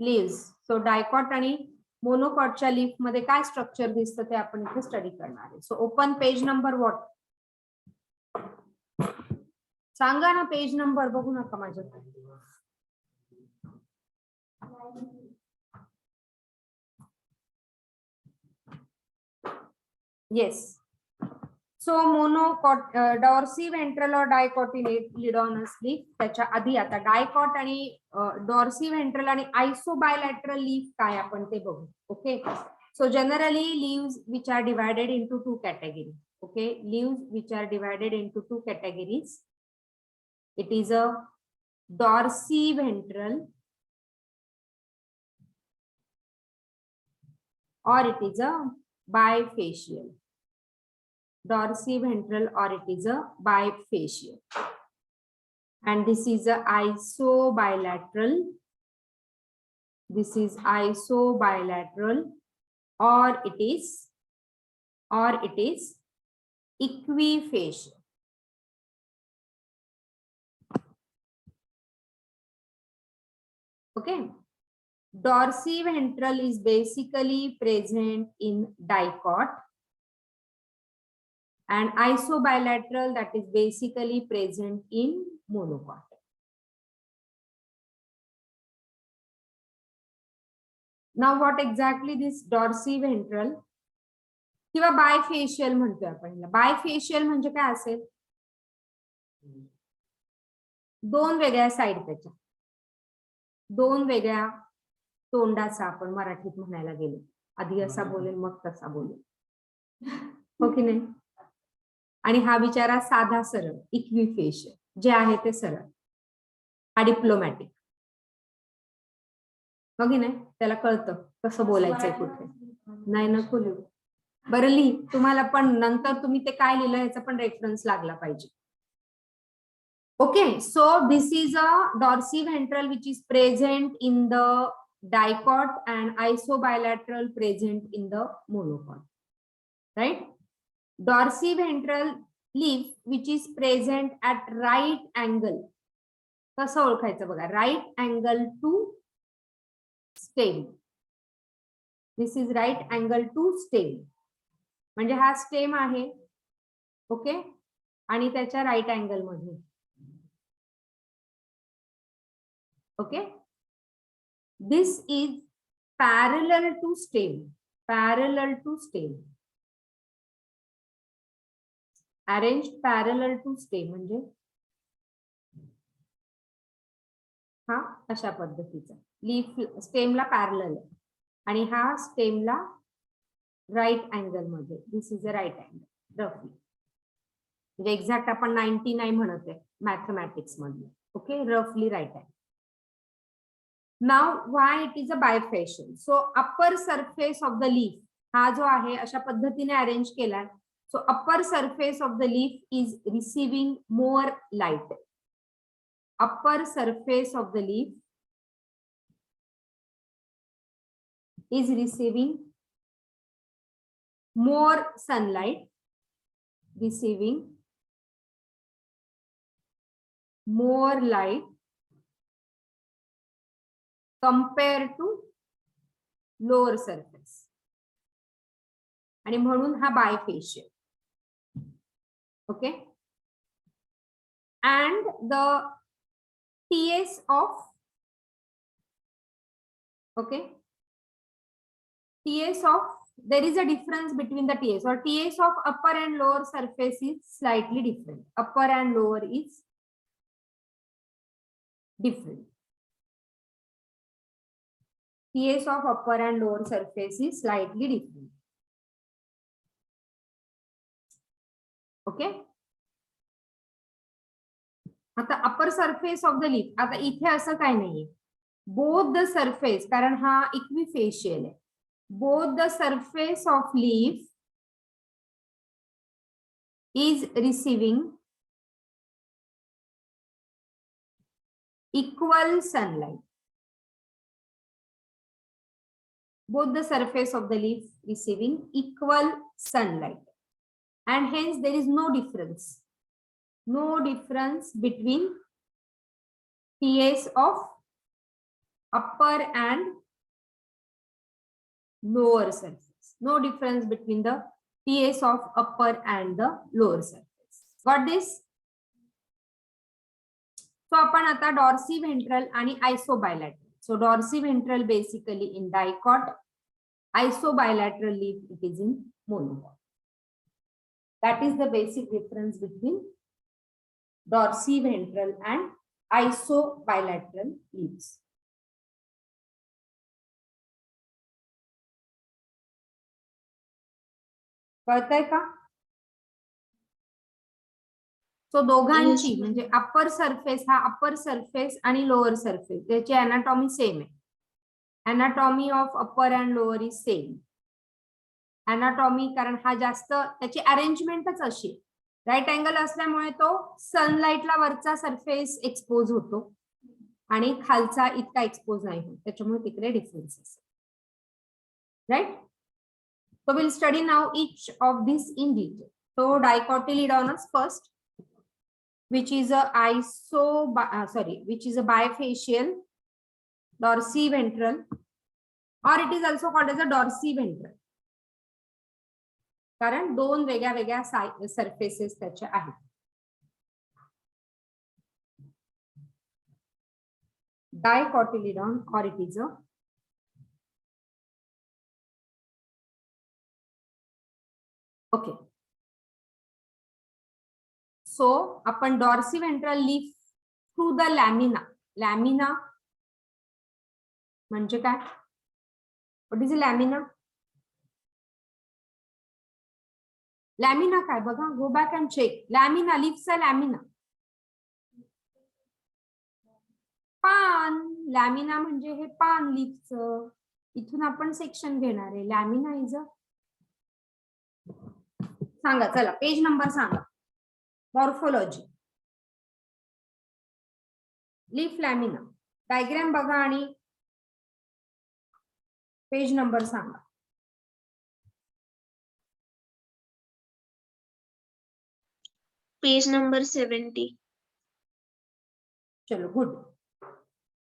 Leaves. So dicot आणि मोनोकॉटच्या leaf मध्ये काय स्ट्रक्चर दिसतं ते आपण इथे स्टडी करणार आहे. So open page number what, सांगा ना पेज नंबर, बघू नका माझ्या. Yes. So monocot, dorsiventral और डायकॉटिलिडॉनस लीफ. त्याच्या आधी आता डायकॉट आणि डॉर्सी व्हेंट्रल आणि आयसोबायलॅटरल लीफ काय आपण ते बघू. Okay. So generally leaves which are divided into two category. Okay, leaves which are divided into two categories. It is a dorsiventral or it is a bifacial. Dorsiventral or it is a bifacial. And this is a isobilateral. This is isobilateral or it is equifacial. Okay. Dorsiventral is basically present in dicot, and isobilateral that is basically present in monocot. Now what exactly this dorsiventral किंवा bifacial म्हणतोय आपण. Bifacial म्हणजे काय असेल? दोन वेगळ्या side, त्याच्या दोन वेगळ्या तोंडाचा आपण मराठीत म्हणायला गेलो. आधी असा बोलेल मग तसा बोलेल, हो की नाही. आणि हा बिचारा साधा सरळ इक्विफेशियल जे आहे ते सरळ, हा डिप्लोमॅटिक, हो की नाही. त्याला कळतं कसं बोलायचंय कुठे. नाही नको लिहू, बरं लिही. तुम्हाला पण नंतर तुम्ही ते काय लिहिलं याचा पण रेफरन्स लागला पाहिजे. Okay, so this is a dorsiventral which is present in the dicot and isobilateral present in the monocot, right? Dorsiventral leaf which is present at right angle. कसं ओळखायचं बघा, right angle to stem. This is right angle to stem. म्हणजे हा stem आहे, okay, आणि त्याच्या right angle मध्ये. Okay, this is parallel to stem. Parallel to stem, arranged parallel to stem म्हणजे हा अशा पद्धतीचा लीफ स्टेमला पॅरलल आहे आणि हा स्टेमला राईट अँगल मध्ये. दिस इज अ राईट अँगल रफली, म्हणजे एक्झॅक्ट आपण 90 नाही म्हणत आहे मॅथमॅटिक्स मध्ये. ओके, रफली right angle. Now why it is a bifacial? So upper surface of the leaf हा जो आहे अशा पद्धतीने अरेंज केला. So upper surface of the leaf is receiving more light. Upper surface of the leaf is receiving more sunlight, receiving more light compared to lower surface, आणि म्हणून हा bifacial. Okay, and the TS of, okay, TS of, there is a difference between the TS, or TS of upper and lower surface is slightly different. Upper and lower is different. TS of upper and lower surface is slightly different. Okay. आता upper surface of the leaf, आता इथे असं काय नाहीये. Both the surface, कारण हा इक्विफेशियल आहे. Both the surface of leaf is receiving equal sunlight. Both the surface of the leaf receiving equal sunlight, and hence there is no difference. No difference between TS of upper and lower surface. No difference between the TS of upper and the lower surface. Got this? So आपण आता dorsiventral आणि isobilateral. So dorsiventral basically in dicot, isobilateral leaf it is in monocot. That is the basic difference between dorsiventral and isobilateral leaves. कळतंय का? So दोघांची म्हणजे upper surface हा upper surface आणि lower surface त्याची अनाटॉमी सेम आहे. Anatomy of upper and lower is same. Anatomy कारण हा जास्त त्याची अरेंजमेंटच अशी राईट अँगल असल्यामुळे तो सनलाइटला वरचा सरफेस एक्सपोज होतो आणि खालचा इतका एक्सपोज नाही होत, त्याच्यामुळे तिकडे डिफरन्स असेल. Right. So we'll study now each of these in detail. So dicotyledonous first, which is a bifacial dorsiventral, or it is also called as a dorsiventral. कारण दोन वेगळ्या वेगळ्या सरफेसेस त्याच्या आहेत. Dicotyledon, or it is a okay. So आपण dorsiventral leaf through the lamina. Lamina म्हणजे काय? What is a lamina? Lamina काय बघा, go back and check. Lamina, leafचा lamina. पान. लॅमिना म्हणजे हे पान लीफचं. इथून आपण सेक्शन घेणार आहे. लॅमिना इज अ सांगा चला पेज नंबर सांगा. मॉर्फोलॉजी लीफ लॅमिना डायग्राम बघा आणि पेज नंबर सांगा. Page number 70. चलो गुड.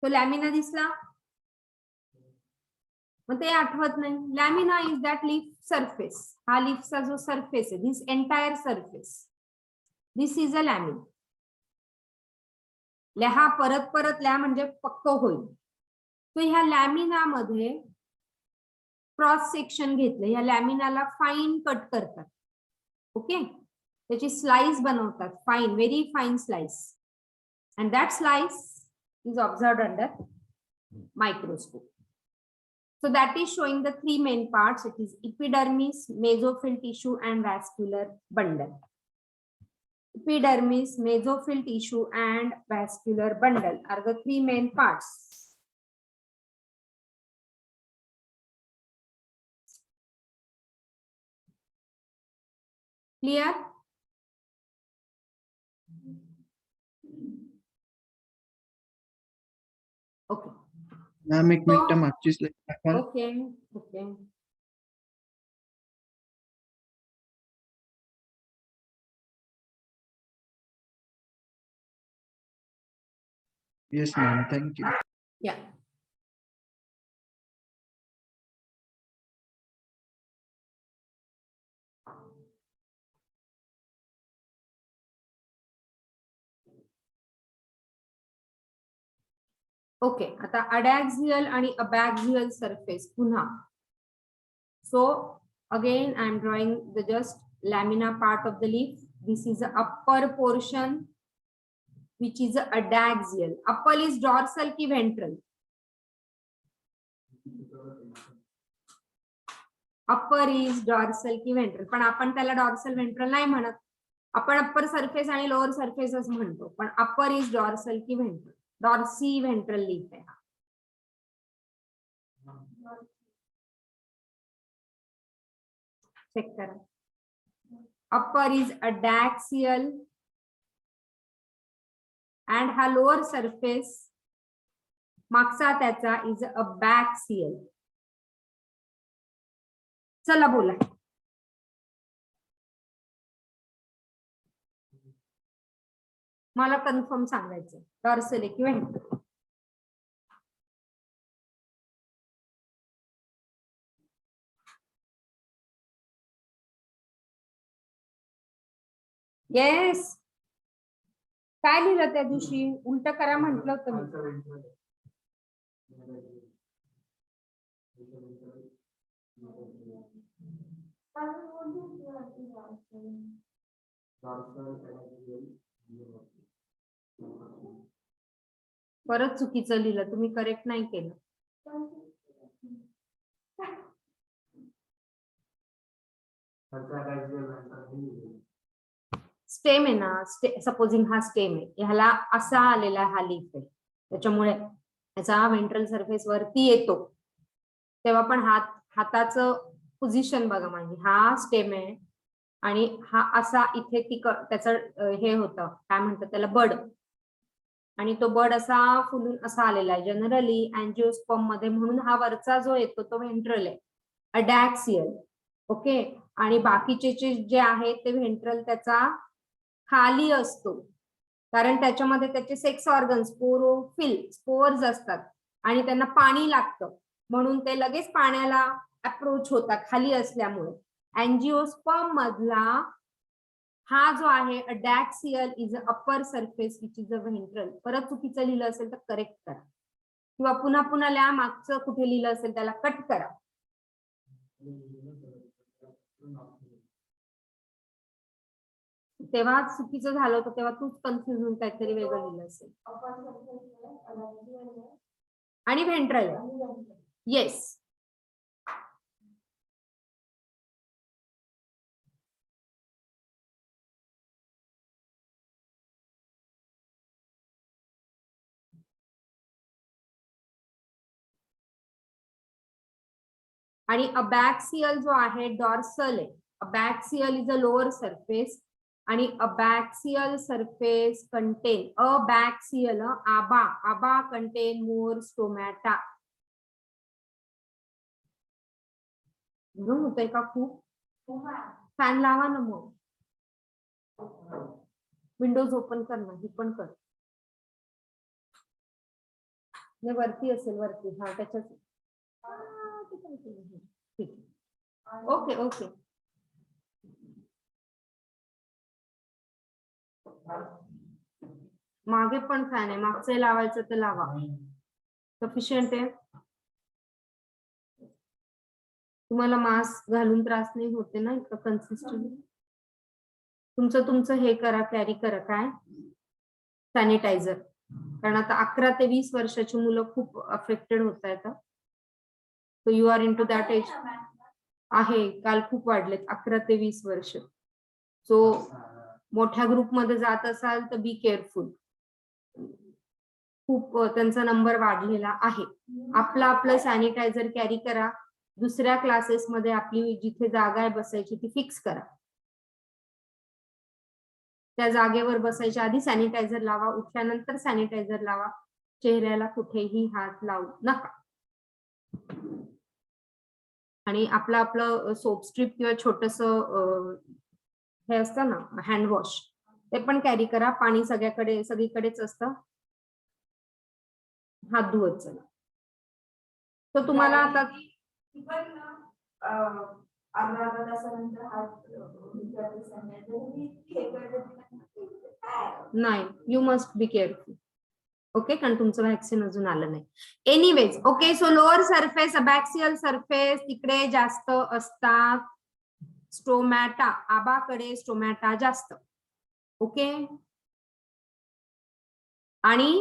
तो लॅमिना दिसला. मग ते आठवत नाही. Lamina is that leaf surface. हा लीफचा जो सरफेस आहे, this entire surface, this is a lamina. लहा परत परत ल्या म्हणजे पक्क होईल. तो ह्या लॅमिना मध्ये क्रॉस सेक्शन घेतलं. ह्या लॅमिनाला फाईन कट करतात. ओके, त्याची स्लाइस बनवतात. Fine, very fine slice. and that slice is observed under microscope. So that is showing the three main parts. It is epidermis, mesophyll tissue and vascular bundle. Epidermis, mesophyll tissue and vascular bundle are the three main parts. Clear? Okay. Ma'am एक minute मागची slide दाखवा. Okay okay. Yes ma'am, thank you. या okay. आता अडॅक्सियल आणि अबॅक्सियल surface पुन्हा. So again I am drawing the just lamina part of the leaf. This is the upper portion which is adaxial. Upper is dorsal की ventral? Upper is dorsal की ventral. पण आपण त्याला dorsal ventral नाही म्हणत. आपण upper surface आणि lower सरफेसच म्हणतो. पण अप्पर इज डॉर्सल की व्हेंट्रल? डॉर्सी व्हेंट्रल लीफ आहे. चेक करा. अप्पर इज अडॅक्सियल and हा लोअर सरफेस मागचा त्याचा इज अबॅक्सियल. चला बोला. मला कन्फर्म सांगायचं डॉर्सल की व्हेंट्रल. येस. काय लिहिलं त्या दिवशी? उलट करा म्हंटल होतं मी. परत चुकीचं लिहिलं, तुम्ही करेक्ट नाही केलं. स्टेम आहे ना, सपोजिंग हा स्टेम आहे, ह्याला असा आलेला हा लीफ आहे, त्याच्यामुळे याचा व्हेंट्रल सरफेस वरती येतो, तेव्हा पण हाताचं पोझिशन बघा माझी, हा स्टेम आहे आणि हा असा इथे त्याचं हे होतं, काय म्हणतात त्याला, बड, आणि तो बड असा फुलून असा आलेला आहे जनरली अँजिओस्पर्म मध्ये, म्हणून हा वरचा जो येतो तो व्हेंट्रल आहे, अडॅक्सियल. ओके, आणि बाकीचे जे आहे ते व्हेंट्रल त्याचा खाली असतो, कारण त्याच्यामध्ये त्याचे सेक्स ऑर्गन स्पोर्स असतात आणि त्यांना पाणी लागतं, म्हणून ते लगेच पाण्याला अप्रोच होतात खाली असल्यामुळे. अँजिओस्पर्म मधला हा जो आहे adaxial is upper surface which is a ventral. परत चुकीचं लिहिलं असेल तर करेक्ट करा, किंवा पुन्हा पुन्हा लिहा, मागचं कुठे लिहिलं असेल त्याला कट करा. तेव्हा चुकीचं झालं होतं, तेव्हा तूच कन्फ्युज होऊन काहीतरी वेगळं लिहिलं असेल. आणि व्हेंट्रल, येस. आणि अबॅक्सियल जो आहे डॉर्सल आहे, अबॅक्सियल इज अ लोअर सरफेस, आणि अबॅक्सियल सरफेस कंटेन, अबॅक्सियल आबा कंटेन मोर स्टोमॅटा. म्हणून होतंय का खूप? फॅन लावा ना मग, विंडोज ओपन कर ना, ही पण कर, वरती असेल, वरती, हा त्याच्याच, ठीक, ओके ओके. मागे पण फॅन आहे, मागचं लावायचं तर लावा, सफिशियंट आहे. तुम्हाला मास्क घालून त्रास नाही होते ना इतकं कन्सिस्टंट? तुमचं हे करा, कॅरी करा, काय सॅनिटायझर, कारण आता 11 ते 20 वर्षाची मुलं खूप अफेक्टेड होत आहेत. So you are into that age आहे, काल खूप वाढलेत 11 ते 20 वर्ष. सो मोठ्या ग्रुपमध्ये जात असाल तर बी केअरफुल, खूप त्यांचा नंबर वाढलेला आहे. आपलं सॅनिटायझर कॅरी करा. दुसऱ्या क्लासेसमध्ये आपली जिथे जागा आहे बसायची ती फिक्स करा, त्या जागेवर बसायच्या आधी सॅनिटायझर लावा, उठल्यानंतर सॅनिटायझर लावा, चेहऱ्याला कुठेही हात लावू नका. आणि आपलं सोप स्ट्रिप किंवा छोटस हे असतं ना हँडवॉश, ते पण कॅरी करा. पाणी सगळीकडेच असतं, हात धुवत चला. तर तुम्हाला आता अर्धा तासानंतर नाही, you must be careful, okay, कारण तुमचं व्हॅक्सिन अजून आलं नाही. Anyways, okay, so lower surface, abaxial surface तिकडे जास्त असतात स्टोमॅटा, आबाकडे स्टोमॅटा जास्त, ओके. आणि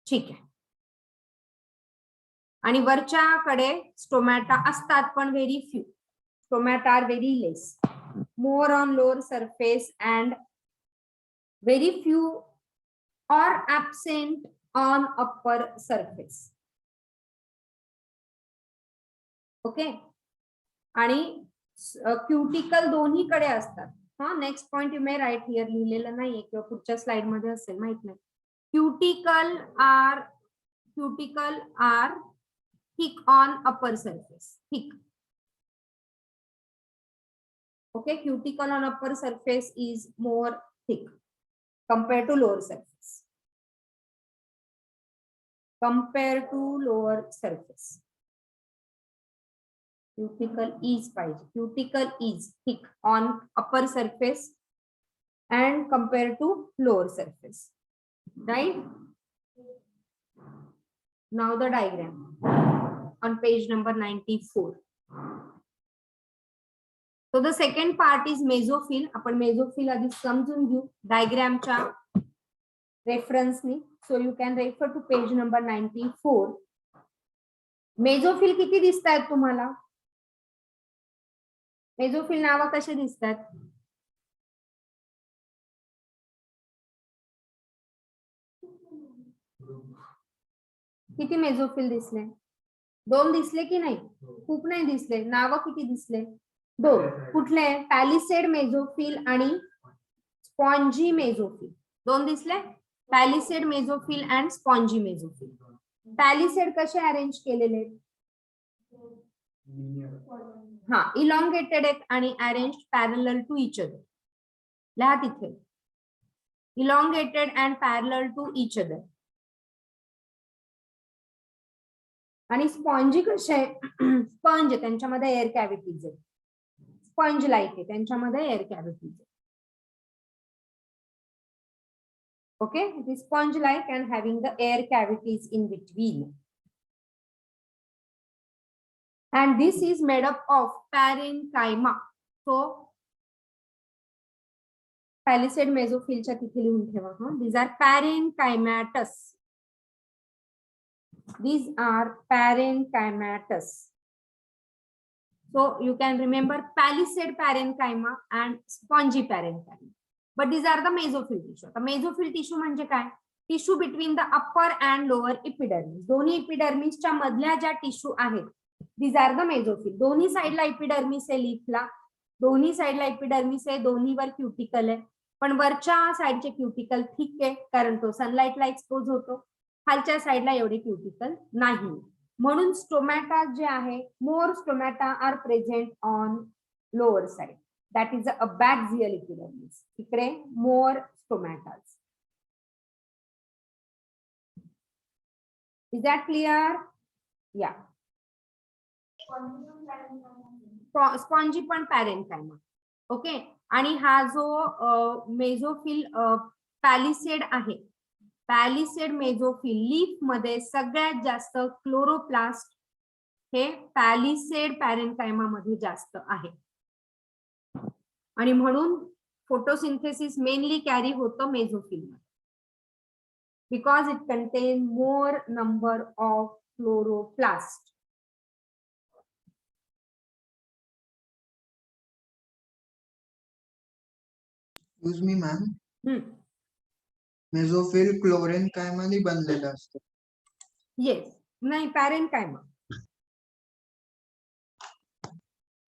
ठीक आहे, आणि वरच्याकडे स्टोमॅटा असतात पण very few, stomata are very less, more on lower surface and very few or absent on upper surface. Okay, आणि क्युटिकल दोन्हीकडे असतात. हा, next point you may write here, लिहिलेलं नाहीये किंवा पुढच्या स्लाइड मध्ये असेल माहित नाही. Cuticle are thick on upper surface, thick, okay. Cuticle on upper surface is more thick compared to lower surface. Compare to lower surface. Cuticle is पाहिजे. Cuticle is thick on upper surface and compared to lower surface, right? Now the diagram on page number 94. So the second part is mesophil. आपण mesophil आधी समजून घेऊ डायग्रामच्या रेफरन्सनी. So you can refer to page number 94. मेझोफिल किती दिसतात तुम्हाला? मेझोफिल नाव कसे दिसतात? किती मेझोफिल दिसले? 2 दिसले की नाही? खूप नाही दिसले. नाव किती दिसले? 2. कुठले? पॅलिसेड मेझोफिल आणि स्पॉन्जी मेझोफिल. 2 दिसले? पॅलिसेड मेझोफिल अँड स्पॉन्जी मेझोफिल. पॅलिसेड कसे अरेंज केलेले? हा, इलॉंगेटेड आहेत आणि arrange parallel to each other. लिहा तिथे. Elongated and parallel to each other. आणि स्पॉन्जी कसे आहे? स्पंज त्यांच्यामध्ये एअर कॅव्हिटीज आहेत. स्पंज लाईक आहे, त्यांच्यामध्ये एअर कॅव्हिटीज आहे. Okay, it is sponge like and having the air cavities in between. And this is made up of parenchyma. So palisade मेझोफिलच्या तिथे लिहून ठेवा. These are parenchymatous. These are parenchymatous. So you can remember palisade parenchyma and spongy parenchyma. But these are the mesophil tissue. The mesophil tissue म्हणजे काय? Tissue between the upper and lower epidermis. दोन्ही epidermis च्या मधल्या ज्या tissue आहेत, these are the mesophil. दोन्ही साइडला epidermis आहे लीफला. दोन्ही साइडला epidermis आहे, दोन्हीवर क्युटिकल आहे. पण वरच्या साइडचे क्युटिकल थिक आहे कारण तो सनलाइटला एक्सपोज होतो. खालच्या साइडला एवढे क्युटिकल नाही. म्हणून स्टोमॅटा जे आहे, more stomata are present on lower side. That is abaxial epidermis. इकडे more stomatas. Is that clear? Yeah. Spongy पण पॅरेन्काइमा. ओके. आणि हा जो मेझोफिल पॅलिसेड आहे, पॅलिसेड मेझोफिल लीफ मध्ये सगळ्यात जास्त क्लोरोप्लास्ट हे पॅलिसेड पॅरेन्काइमा मध्ये जास्त आहे. आणि म्हणून फोटोसिंथेसिस मेनली कॅरी होतं मेझोफिल मध्ये, because it contain more number of chloroplast. Excuse me ma'am, mesophyll क्लोरेन्कायमाने बनलेलं असतं. येस. नाही, पॅरेन्काइमा.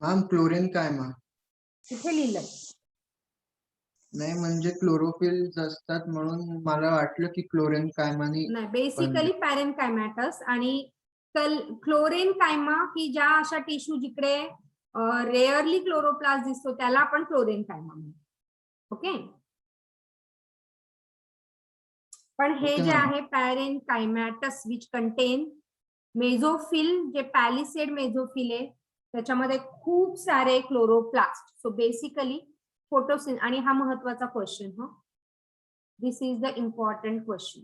मॅम क्लोरेन्कायमा इथे लिहिलंय. नाही म्हणजे क्लोरोफिल असतात म्हणून मला वाटलं की क्लोरेन्कायमाने. नाही, बेसिकली पॅरेन्काइमॅटस आणि क्लोरेन्काइमा की ज्या अशा टिश्यू जिकडे रेअरली क्लोरोप्लास्ट दिसतो त्याला आपण क्लोरेन्काइमा म्हणतो. ओके. पण हे जे आहे पॅरेन्काइमॅटस विच कंटेन मेझोफिल, जे पॅलिसेड मेझोफिल आहे त्याच्यामध्ये खूप सारे क्लोरोप्लास्ट. So basically फोटोसिन. आणि हा महत्वाचा question. This is the important question.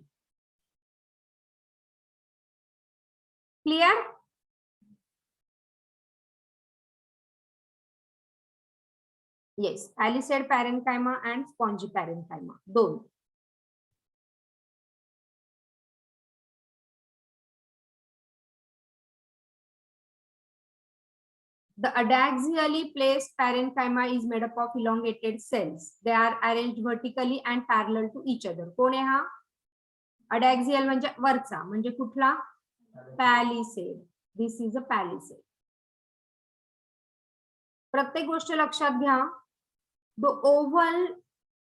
Clear? Yes. Palisade parenchyma and spongy parenchyma, दोन. The adaxially placed parenchyma is made up of elongated cells. They are arranged vertically and parallel to each other. कोण आहे हा? Adaxial म्हणजे वरचा, म्हणजे कुठला? पॅलिसेड. This is a palisade. प्रत्येक गोष्ट लक्षात घ्या. The oval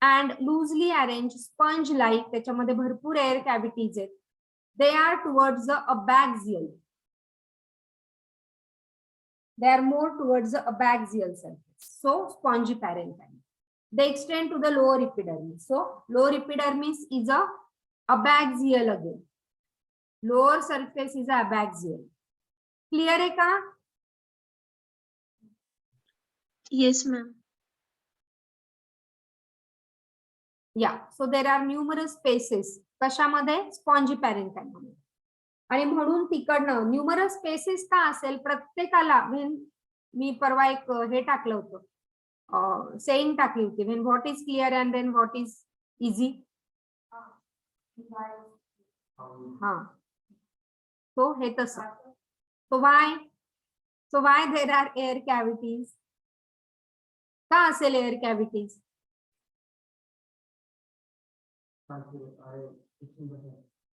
and loosely arranged sponge like, त्याच्यामध्ये भरपूर एअर कॅव्हिटीज आहेत. They are towards the abaxial. They are more towards the abaxial surface. So spongy parenchyma. They extend to the lower epidermis. So lower epidermis is a abaxial again. Lower surface is a abaxial. Clear है का? Yes, ma'am. या so there are numerous spaces कशामध्ये spongy पॅरेन्काइमामध्ये आणि म्हणून तिकडनं numerous spaces का असेल प्रत्येकाला मी परवा एक हे टाकलं होतं सेइंग टाकली होती when what is clear and then what is easy हा सो हे तसं so why there are air cavities का असेल air cavities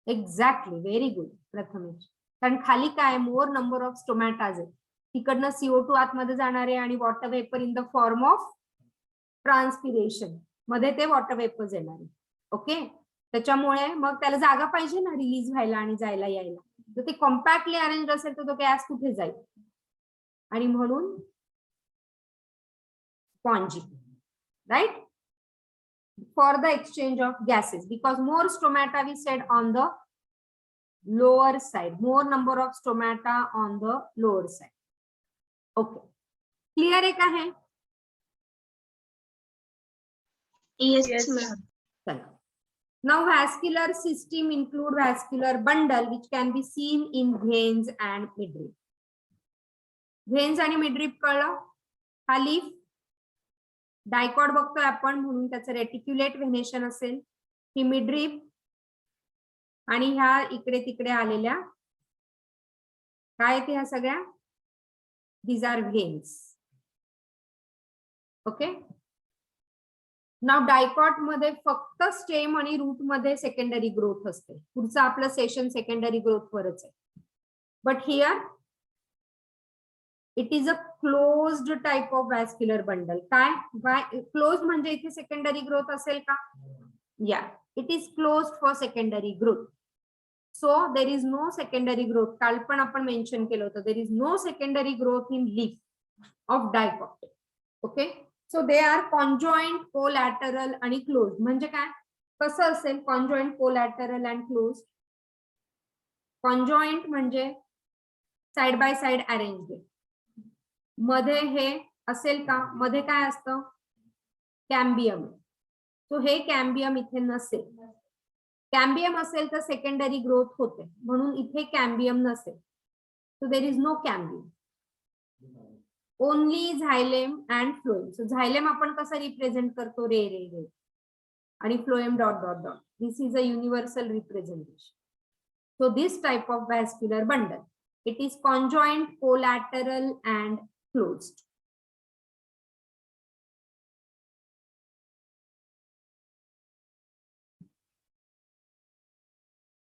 exactly very good Prathamesh कारण खाली काय मोर नंबर ऑफ स्टोमॅटाज आहेत तिकडनं CO2 आतमध्ये जाणार आहे आणि water vapour in the form of transpiration मध्ये ते वॉटर वेपर्स येणार आहे ओके त्याच्यामुळे मग त्याला जागा पाहिजे ना रिलीज व्हायला आणि जायला यायला जर ते कॉम्पॅक्टली अरेंज असेल तर तो गॅस कुठे जाईल आणि म्हणून spongy right for the exchange of gases because more stomata we said on the lower side more number of stomata on the lower side okay clear hai ka hai Yes, ma'am. Chalo. Now vascular system include vascular bundle which can be seen in veins and midrib veins आणि midrib कळलं हा leaf dicot बघतोय आपण म्हणून त्याचं reticulate venation असेल ही midrib आणि ह्या इकडे तिकडे आलेल्या काय ते ह्या सगळ्या दीज आर व्हेन्स ओके नाव डायकॉट मध्ये फक्त स्टेम आणि रूट मध्ये सेकंडरी ग्रोथ असते पुढचं आपलं सेशन सेकंडरी ग्रोथ वरच आहे but here it is a closed type of vascular bundle काय क्लोज म्हणजे इथे सेकंडरी ग्रोथ असेल का yeah it is close for secondary growth so there is no secondary growth काल पण आपण मेन्शन केलं होतं there is no secondary growth in leaf of dicot okay so they are conjoint collateral आणि close म्हणजे काय कसं असेल conjoint collateral and close conjoint म्हणजे साइड बाय साइड अरेंज मध्ये हे असेल का मध्ये काय असतं कॅम्बियम सो हे कॅम्बियम इथे नसेल कॅम्बियम असेल तर सेकंडरी ग्रोथ होते म्हणून इथे कॅम्बियम नसेल so there is no cambium only xylem and phloem so xylem आपण कसं रिप्रेझेंट करतो रे रे रे आणि phloem dot dot dot this is a universal representation so this type of vascular bundle it is conjoint collateral and closed.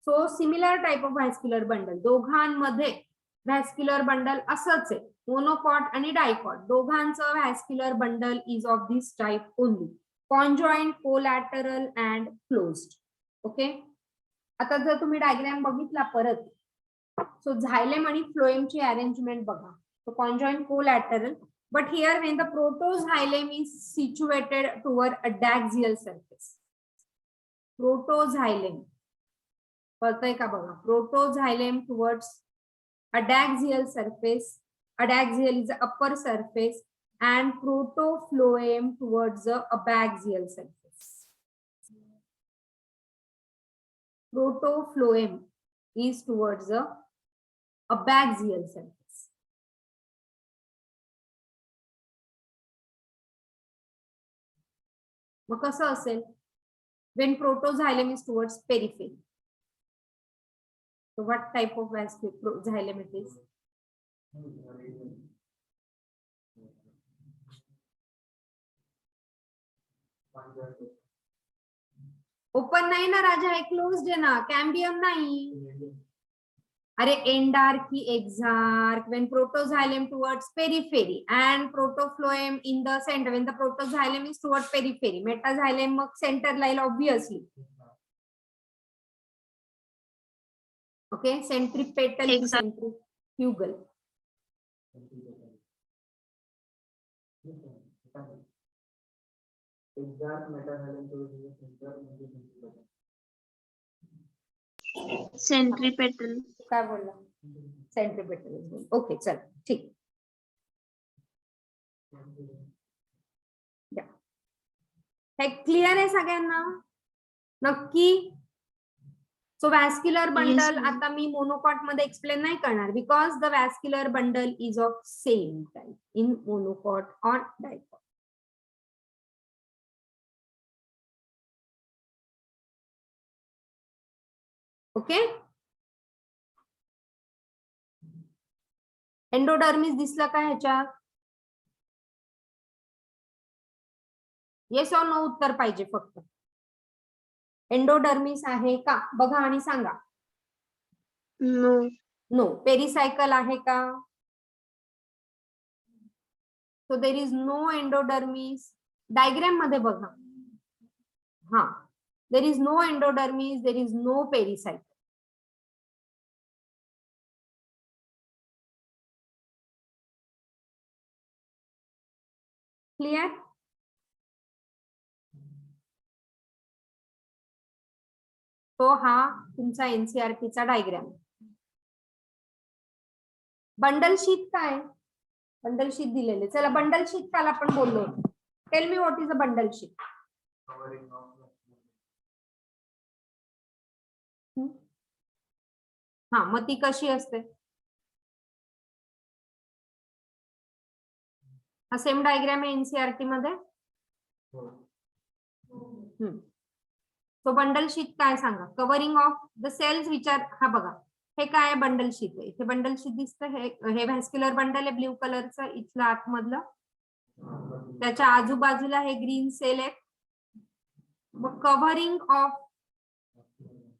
So similar type of vascular bundle दोघांमध्ये vascular bundle असंच आहे मोनोकॉट आणि dicot दोघांचं vascular bundle is of this type only conjoint collateral and closed okay आता जर तुम्ही diagram बघितला परत सो झायलेम आणि फ्लोएमची अरेंजमेंट बघा so conjoined collateral but here when the protoxylem is situated toward adaxial surface protoxylem कळतंय का बघा protoxylem towards adaxial surface adaxial is the upper surface and protofloem towards the abaxial surface protofloem is towards the abaxial surface मग कसं असेल when protoxylem is towards periphery so what type of xylem it is open नाही ना राजा हे closed आहे ना cambium नाही अरे एंडार्की एक्झार्क when protoxylem towards periphery and protofloem in the center when the protoxylem is towards periphery metaxylem मग center ला येईल obviously okay centripetal की centrifugal Centripetal. काय बोलला सेंट्रिपेटल ओके चल ठीक हे क्लिअर आहे सगळ्यांना? नक्की. So vascular bundle ma'am. आता मी मोनोकॉट मध्ये एक्सप्लेन नाही करणार because the vascular bundle is of same type in monocot और डायकॉट. ओके. एंडोडर्मिस दिसलं का ह्याच्यात? येस और नो उत्तर पाहिजे फक्त. एंडोडर्मिस आहे का बघा आणि सांगा. No. नो. पेरिसायकल आहे का? So there is no endodermis. Diagram मध्ये बघा. हा, there is no endodermis, there is no pericycle. Clear? तो हा तुमचा एनसीआरटीचा डायग्राम. बंडल शीट काय? बंडल शीट दिलेले. चला बंडल शीट काल आपण बोललो. Tell me what is a bundle sheath. हा, मग ती कशी असते? हा सेम डायग्राम आहे एनसीआरटी मध्ये. तो बंडल शीट काय सांगा? कव्हरिंग ऑफ द सेल्स विचार. हा बघा, हे काय बंडल शीट आहे? इथे बंडल शीट दिसतं. हे व्हॅस्क्युलर बंडल आहे ब्ल्यू कलरचं इथलं आतमधलं. त्याच्या आजूबाजूला हे ग्रीन सेल आहे. मग covering of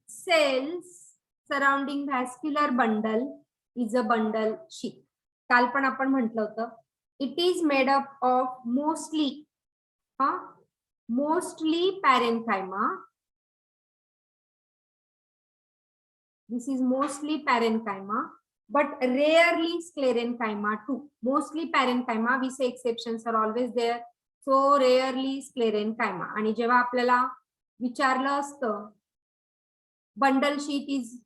cells surrounding vascular bundle is a bundle sheath. काल पण आपण म्हटलं होतं it is made up of mostly parenchyma. This is mostly parenchyma, but rarely sclerenchyma too. Mostly parenchyma, we say exceptions are always there. So rarely sclerenchyma. आणि जेव्हा आपल्याला विचारलं असतं bundle sheath is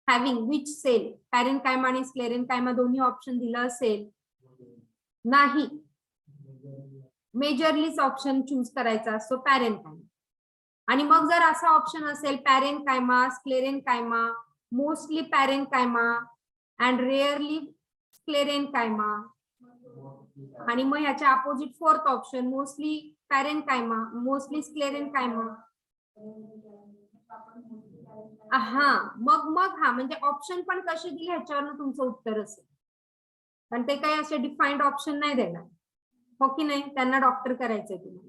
having which cell, parenchyma आणि sclerenchyma दोन्ही option दिलं असेल नाही, मेजरलीच ऑप्शन चूज करायचा असतो parenchyma. आणि मग जर असा ऑप्शन असेल parenchyma, sclerenchyma, mostly parenchyma and rarely sclerenchyma, आणि मग याच्या opposite fourth option mostly parenchyma, mostly sclerenchyma. हा, मग हा म्हणजे ऑप्शन पण कसे दिले ह्याच्यावर तुमचं उत्तर असेल. पण ते काही असे डिफाईन्ड ऑप्शन नाही देणार, हो की नाही? त्यांना डॉक्टर करायचंय तुम्हाला.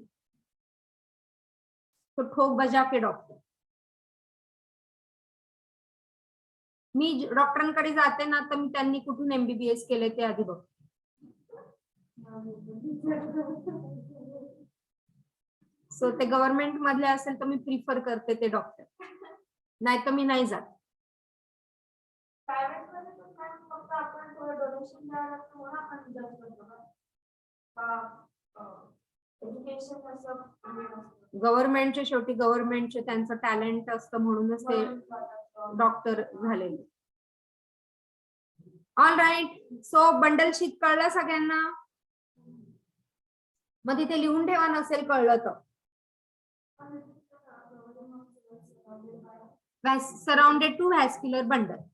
तो ठोक बजा के डॉक्टर. मी डॉक्टरांकडे जाते ना तर मी त्यांनी कुठून एमबीबीएस केले ते आधी बघ. सो ते गव्हर्नमेंट मधले असेल तर मी प्रिफर करते ते डॉक्टर, नाही तर मी नाही जात. गव्हर्नमेंटचे शेवटी गव्हर्नमेंटचे त्यांचं टॅलेंट असतं म्हणूनच ते डॉक्टर झालेले. All right. So bundle sheath कळलं सगळ्यांना? मग तिथे लिहून ठेवा नसेल कळलं तर. Surrounded to vascular bundle.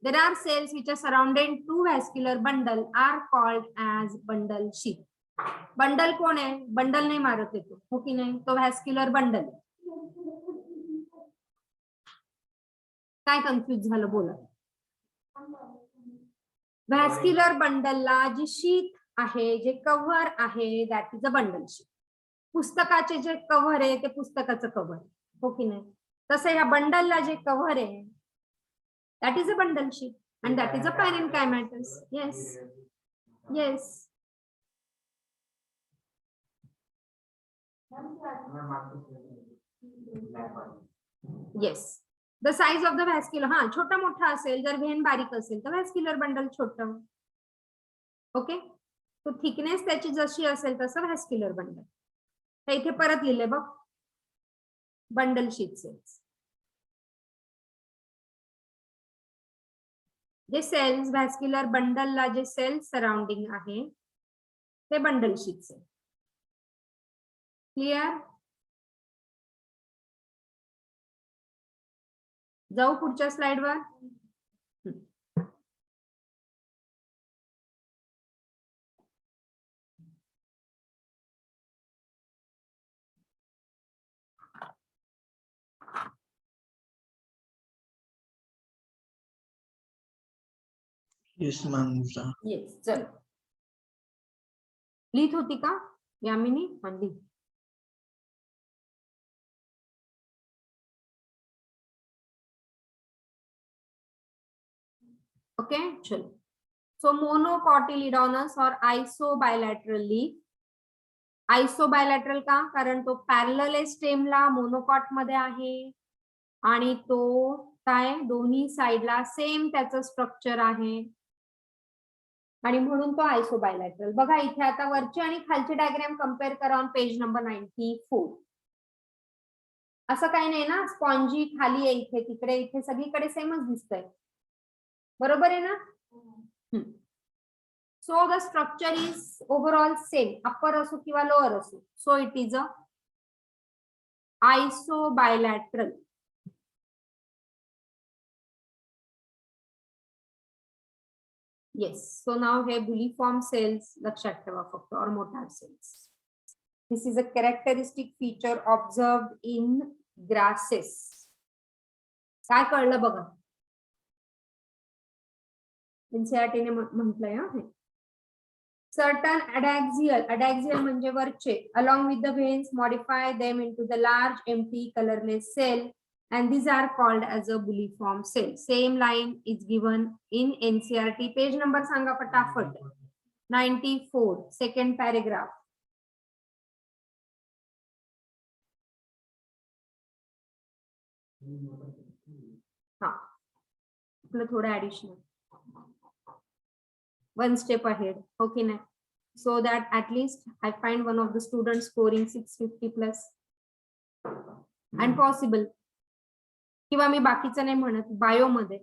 There are cells which are surrounded to vascular bundle are called as bundle sheath. Bundle कोण आहे? बंडल नाही मारत येतो, हो की नाही? तो व्हॅस्क्युलर बंडल. काय कन्फ्युज झालं बोला. व्हॅस्क्युलर बंडलला जी शीथ आहे, जे कव्हर आहे, that is a bundle sheath. पुस्तकाचे जे कव्हर आहे ते पुस्तकाचं कव्हर, हो की नाही? तसं ह्या बंडलला जे कव्हर आहे that is a bundle sheet and that is a parenchymatous. Yes yes. Yes. The size of the vascular, हा छोटा मोठा असेल, जर व्हेन बारीक असेल तर व्हॅस्क्युलर बंडल छोटं. ओके. तो थिकनेस त्याची जशी असेल तसं व्हॅस्क्युलर बंडल. तर इथे परत लिहिले बघ बंडल शीट सेल्स. जे सेल्स व्हॅस्क्युलर बंडलला जे सेल्स सराउंडिंग आहे ते बंडल शीट सेल. क्लिअर? जाऊ पुढच्या स्लाइडवर. Yes ma'am. येस, चल. लिहित होती का यामिनी? लिही. ओके, चलो. सो मोनोकॉटिलिडॉनस और आइसोबायलॅटरल लीफ. आइसोबायलॅटरल का? कारण तो पॅरलल स्टेमला मोनोकॉट मध्ये आहे आणि तो काय दोन्ही साइडला सेम त्याचं स्ट्रक्चर आहे आणि म्हणून तो आइसोबायलॅटरल. बघा इथे आता वरचे आणि खालचे डायग्राम कम्पेअर करा ऑन पेज नंबर 94. असं काही नाही ना, स्पॉन्जी खाली आहे इथे तिकडे इथे सगळीकडे सेमच दिसतंय, बरोबर आहे ना? So the structure is overall same, upper असो किंवा लोअर असो. So it is a isobilateral. Yes, so now हे बुलिफॉर्म सेल्स लक्षात ठेवा फक्त, और motor cells. This is a characteristic feature observed in grasses. काय कळलं बघा? NCERT ने म्हटलंय हे. Certain adaxial म्हणजे वरचे along with the veins modify them into the large empty colorless cell and these are called as a bulliform cell. Same line is given in NCERT. Page number सांगा फटाफट. 94, second paragraph. हाँ, आपलं थोडं additional, one step ahead, okay ना? So that at least I find one of the students scoring 650 plus and possible. किंवा मी बाकीचं नाही म्हणत, बायो मध्ये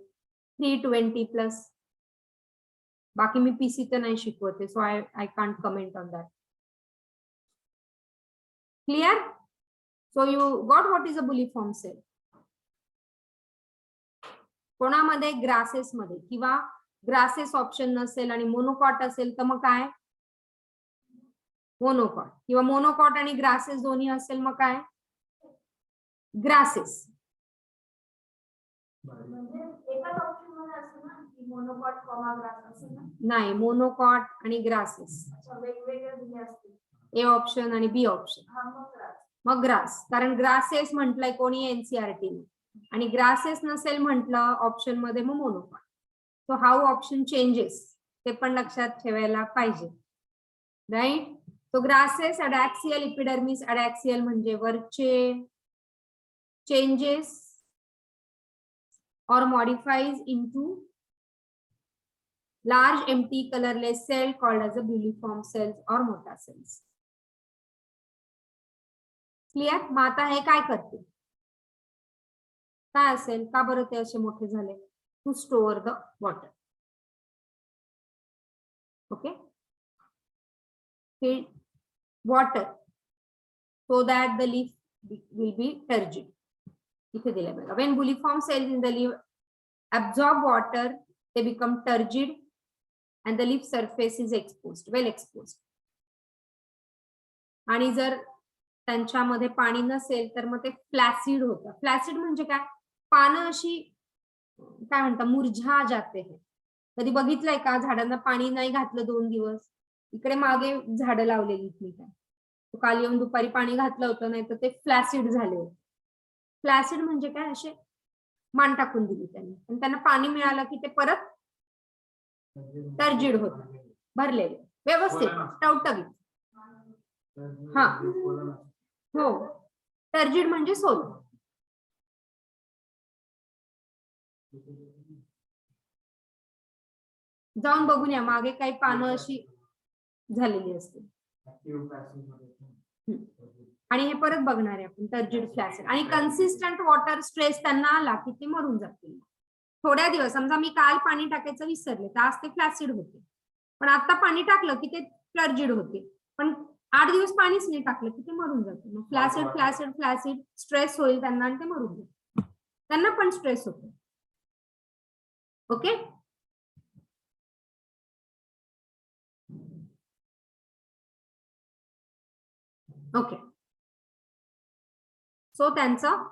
320 प्लस. बाकी मी पीसी तर नाही शिकवते, so I can't comment on that. Clear? So you got what is a bulliform cell. कोणामध्ये? ग्रासेस मध्ये. किंवा ग्रासेस ऑप्शन नसेल आणि मोनोकॉट असेल तर मग काय? मोनोकॉट. किंवा मोनोकॉट आणि ग्रासेस दोन्ही असेल मग काय? ग्रासेस. नाही, मोनोकॉट आणि ग्रासेस ए ऑप्शन आणि बी ऑप्शन. मग ग्रास, कारण ग्रासेस म्हटलंय कोणी एनसीआरटी आणि ग्रासेस नसेल म्हटलं ऑप्शन मध्ये मग monocot. So how option changes ते पण लक्षात ठेवायला पाहिजे, right? So grasses adaxial epidermis. Adaxial म्हणजे वरचे, changes or modifies into large empty colorless cell called as a buliform cells or motor cells. Clear? मग आता हे काय करते? काय असेल? का बरं ते असे मोठे झाले? To store the water. Okay? Water so that the leaf will be turgid. इथे दिलंय बघा. When buliform cells in the leaf absorb water, they become turgid and the leaf surface is exposed, well exposed. आणि जर त्यांच्यामध्ये पाणी नसेल तर मग ते फ्लॅसिड होतं. फ्लॅसिड म्हणजे काय? पानं अशी काय म्हणतात, मुरझा जाते. कधी बघितलंय का झाडांना पाणी नाही घातलं 2 दिवस? इकडे मागे झाडं लावलेली मी काय, काल येऊन दुपारी पाणी घातलं होतं, नाही तर ते फ्लॅसिड झाले होते. फ्लॅसिड म्हणजे काय? असे मान टाकून दिली त्यांनी आणि त्यांना पाणी मिळालं की ते परत टर्जिड होत, भरलेले, व्यवस्थित टवटवीत. हा हो, टर्जिड म्हणजे सोल. जाऊन बघून या मागे काही पानं अशी झालेली असते आणि हे परत बघणार आहे आपण टर्जिड फ्लॅसिड. आणि कन्सिस्टंट वॉटर स्ट्रेस त्यांना आला की ते मरून जातील थोड्या दिवस. समजा मी काल पाणी टाकायचं विसरले तर आज ते फ्लॅसिड होते, पण आता पाणी टाकलं की ते टर्जिड होते. पण 8 दिवस पाणीच नाही टाकलं की ते मरून जातं. मग फ्लॅसिड फ्लॅसिड फ्लॅसिड स्ट्रेस होईल त्यांना आणि ते मरून जाईल. त्यांना पण स्ट्रेस होतो. ओके. ओके. सो त्यांचं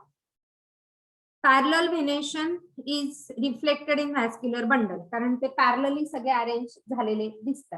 parallel venation is reflected in vascular bundle, कारण ते पॅरलली सगळे अरेंज झालेले दिसतात.